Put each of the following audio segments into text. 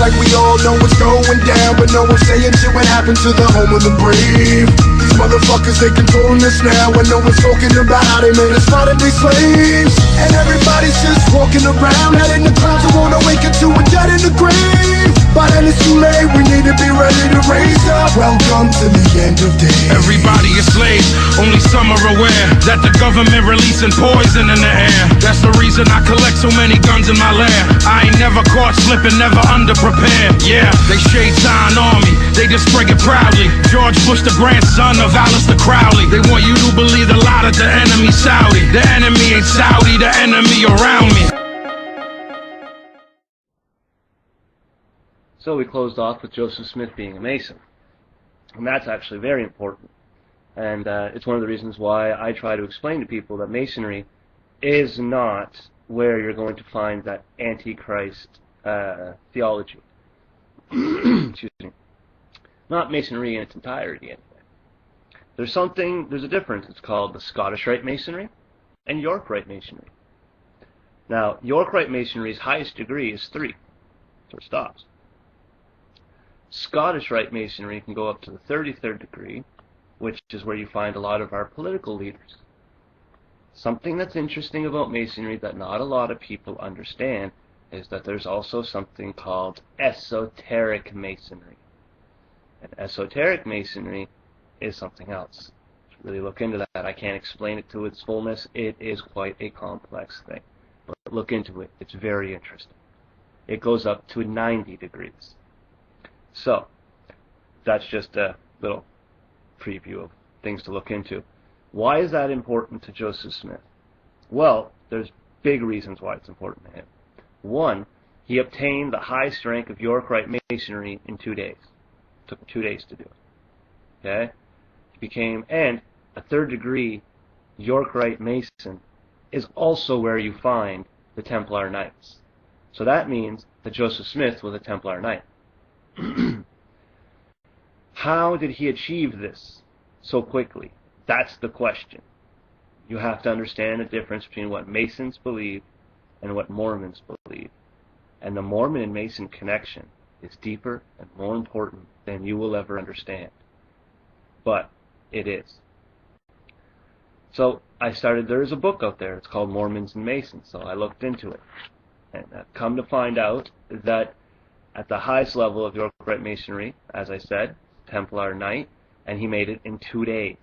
like we all know what's going down, but no one's saying shit what happened to the home of the brave. These motherfuckers, they controlling us now, and no one's talking about how they made us modern-day slaves. And everybody's just walking around, heading the clouds who wanna wake up to a dead in the grave. By then it's too late, we need to be ready to raise up. Welcome to the end of days. Everybody is slaves, only some are aware that the government releasing poison in the air. That's the reason I collect so many guns in my lair. I ain't never caught slipping, never underprepared. Yeah, they shade sign on me, they just spread it proudly. George Bush, the grandson of Alistair Crowley. They want you to believe the lie that the enemy's Saudi. The enemy ain't Saudi, the enemy around me. So we closed off with Joseph Smith being a Mason. And that's actually very important. And it's one of the reasons why I try to explain to people that Masonry is not where you're going to find that Antichrist theology. Excuse me. Not Masonry in its entirety, anyway. There's a difference. It's called the Scottish Rite Masonry and York Rite Masonry. Now, York Rite Masonry's highest degree is 3. So it stops. Scottish Rite Masonry can go up to the 33rd degree, which is where you find a lot of our political leaders. Something that's interesting about Masonry that not a lot of people understand is that there's also something called esoteric Masonry. And esoteric Masonry is something else. Really look into that. I can't explain it to its fullness. It is quite a complex thing. But look into it. It's very interesting. It goes up to 90 degrees. So, that's just a little preview of things to look into. Why is that important to Joseph Smith? Well, there's big reasons why it's important to him. One, he obtained the highest rank of York Rite Masonry in 2 days. It took him 2 days to do it. Okay? He became, and a 3rd degree York Rite Mason is also where you find the Templar Knights. So that means that Joseph Smith was a Templar Knight. How did he achieve this so quickly? That's the question. You have to understand the difference between what Masons believe and what Mormons believe. And the Mormon and Mason connection is deeper and more important than you will ever understand. But it is. So there's a book out there. It's called Mormons and Masons. So I looked into it. And I've come to find out that at the highest level of York Rite Masonry, as I said, Templar Knight, and he made it in 2 days.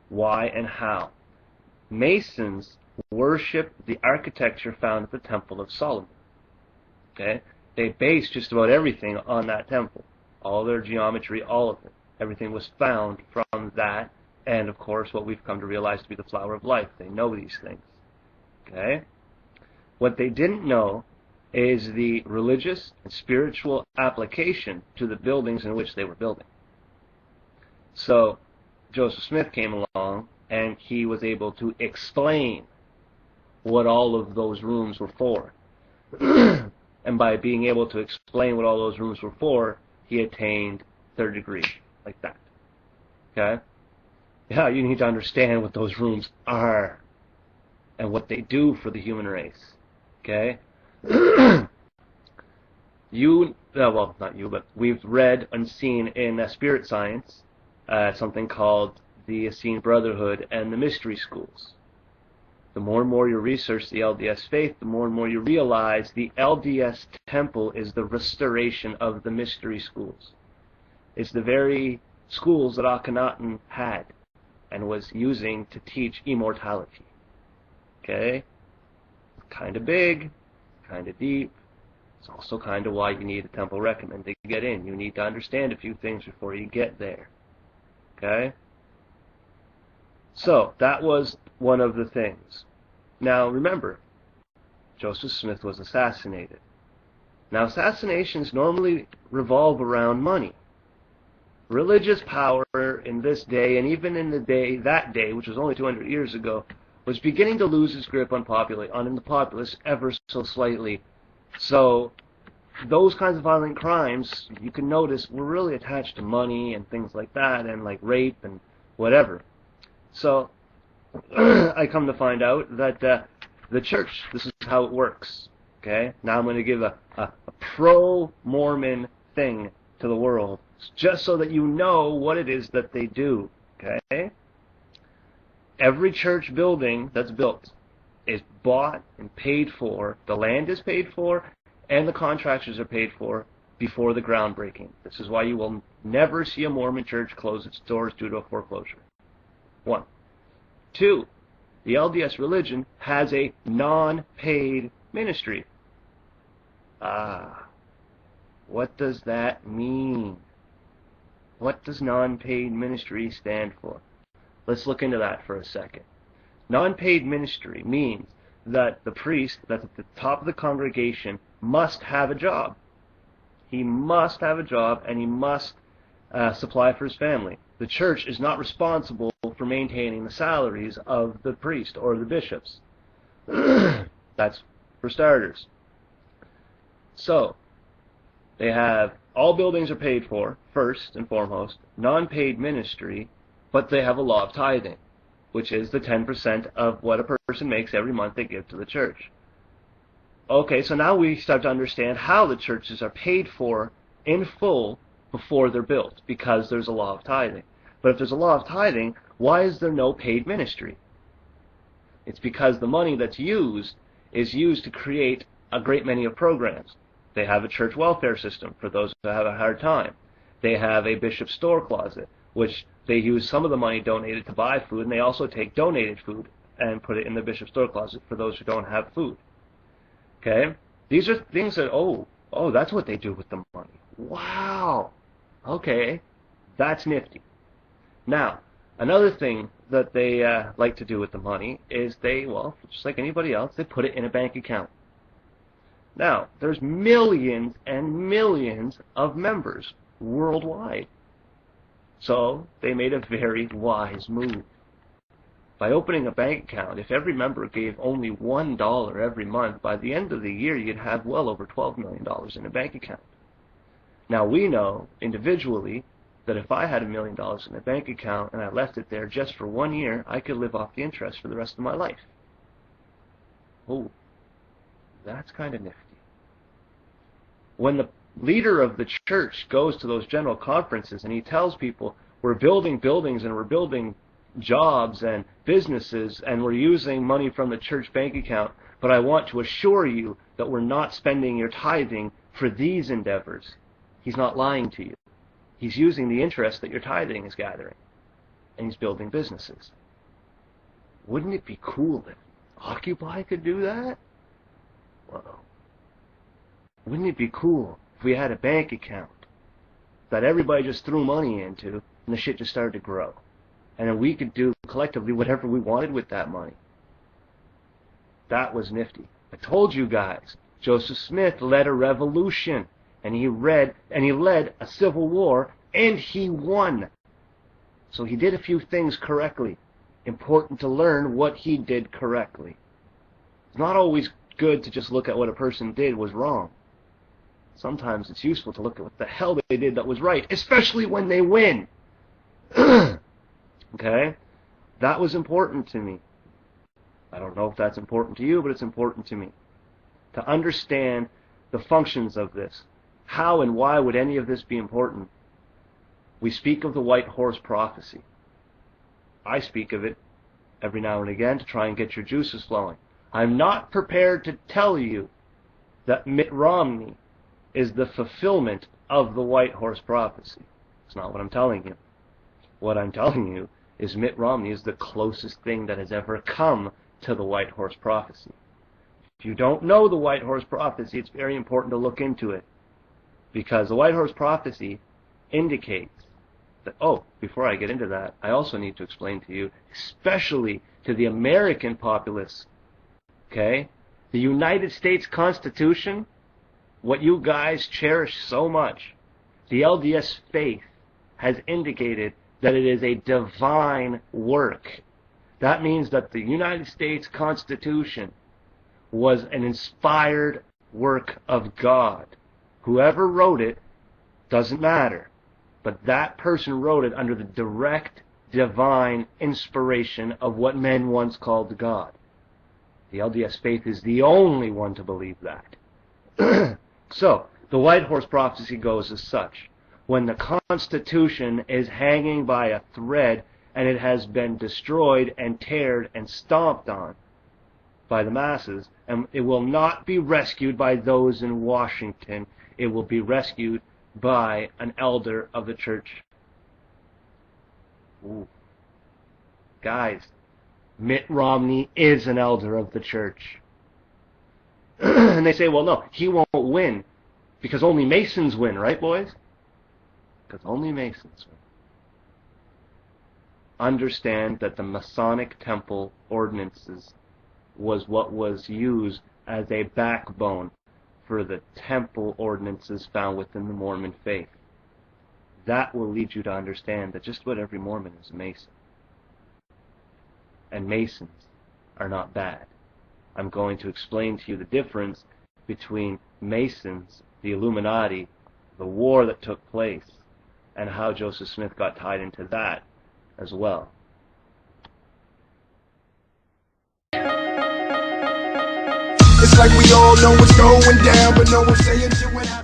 Why and how? Masons worship the architecture found at the Temple of Solomon. Okay? They base just about everything on that temple. All their geometry, all of it. Everything was found from that, and of course what we've come to realize to be the flower of life. They know these things. Okay? What they didn't know is the religious and spiritual application to the buildings in which they were building. So Joseph Smith came along and he was able to explain what all of those rooms were for. And by being able to explain what all those rooms were for, he attained 3rd degree, like that. Okay? Yeah, you need to understand what those rooms are and what they do for the human race. Okay? Well, not you, but we've read and seen in spirit science something called the Essene Brotherhood and the mystery schools. The more and more you research the LDS faith, the more and more you realize the LDS temple is the restoration of the mystery schools. It's the very schools that Akhenaten had and was using to teach immortality. Okay? Kind of big, kind of deep. It's also kind of why you need a temple recommend to get in. You need to understand a few things before you get there. Okay? So, that was one of the things. Now, remember, Joseph Smith was assassinated. Now, assassinations normally revolve around money. Religious power in this day, and even in that day, which was only 200 years ago, was beginning to lose its grip on the populace ever so slightly. So those kinds of violent crimes, you can notice, were really attached to money and things like that, and like rape and whatever. So I come to find out that the church, this is how it works. Okay? Now I'm going to give a pro-Mormon thing to the world, just so that you know what it is that they do, okay? Every church building that's built is bought and paid for, the land is paid for, and the contractors are paid for before the groundbreaking. This is why you will never see a Mormon church close its doors due to a foreclosure. 1. 2. The LDS religion has a non-paid ministry. What does that mean? What does non-paid ministry stand for? Let's look into that for a second. Non-paid ministry means that the priest that's at the top of the congregation must have a job. He must have a job, and he must supply for his family. The church is not responsible for maintaining the salaries of the priest or the bishops. That's for starters. So, they have, all buildings are paid for, first and foremost, non-paid ministry, but they have a law of tithing, which is the 10% of what a person makes every month they give to the church. Okay, so now we start to understand how the churches are paid for in full before they're built, because there's a law of tithing. But if there's a law of tithing, why is there no paid ministry? It's because the money that's used is used to create a great many of programs. They have a church welfare system for those who have a hard time. They have a bishop's store closet, which they use some of the money donated to buy food, and they also take donated food and put it in the bishop's store closet for those who don't have food. Okay? These are things that, oh, that's what they do with the money. Wow. Okay. That's nifty. Now, another thing that they like to do with the money is they, well, just like anybody else, they put it in a bank account. Now, there's millions and millions of members worldwide. So, they made a very wise move. By opening a bank account, if every member gave only $1 every month, by the end of the year you'd have well over $12 million in a bank account. Now, we know individually that if I had $1 million in a bank account and I left it there just for 1 year, I could live off the interest for the rest of my life. Oh, that's kind of nifty. When the leader of the church goes to those general conferences and he tells people, we're building buildings and we're building jobs and businesses and we're using money from the church bank account, but I want to assure you that we're not spending your tithing for these endeavors. He's not lying to you. He's using the interest that your tithing is gathering, and he's building businesses. Wouldn't it be cool if Occupy could do that? Whoa. Wouldn't it be cool if we had a bank account that everybody just threw money into and the shit just started to grow? And then we could do collectively whatever we wanted with that money. That was nifty. I told you guys, Joseph Smith led a revolution, and he led a civil war, and he won. So he did a few things correctly. Important to learn what he did correctly. It's not always good to just look at what a person did was wrong. Sometimes it's useful to look at what the hell they did that was right, especially when they win. Okay? That was important to me. I don't know if that's important to you, but it's important to me. To understand the functions of this. How and why would any of this be important? We speak of the white horse prophecy. I speak of it every now and again to try and get your juices flowing. I'm not prepared to tell you that Mitt Romney is the fulfillment of the white horse prophecy. It's not what I'm telling you. What I'm telling you is Mitt Romney is the closest thing that has ever come to the white horse prophecy. If you don't know the white horse prophecy, it's very important to look into it. Because the white horse prophecy indicates that, before I get into that, I also need to explain to you, especially to the American populace, okay, the United States Constitution, what you guys cherish so much, the LDS faith has indicated that it is a divine work. That means that the United States Constitution was an inspired work of God. Whoever wrote it doesn't matter, but that person wrote it under the direct divine inspiration of what men once called God. The LDS faith is the only one to believe that. So, The White Horse Prophecy goes as such. When the Constitution is hanging by a thread and it has been destroyed and teared and stomped on by the masses, and it will not be rescued by those in Washington, it will be rescued by an elder of the church. Ooh. Guys, Mitt Romney is an elder of the church. And they say, well, no, he won't win because only Masons win, right, boys? Because only Masons win. Understand that the Masonic Temple ordinances was what was used as a backbone for the temple ordinances found within the Mormon faith. That will lead you to understand that just about every Mormon is a Mason. And Masons are not bad. I'm going to explain to you the difference between Masons, the Illuminati, the war that took place, and how Joseph Smith got tied into that as well. It's like we all know what's going down, but no one's saying shit what happened.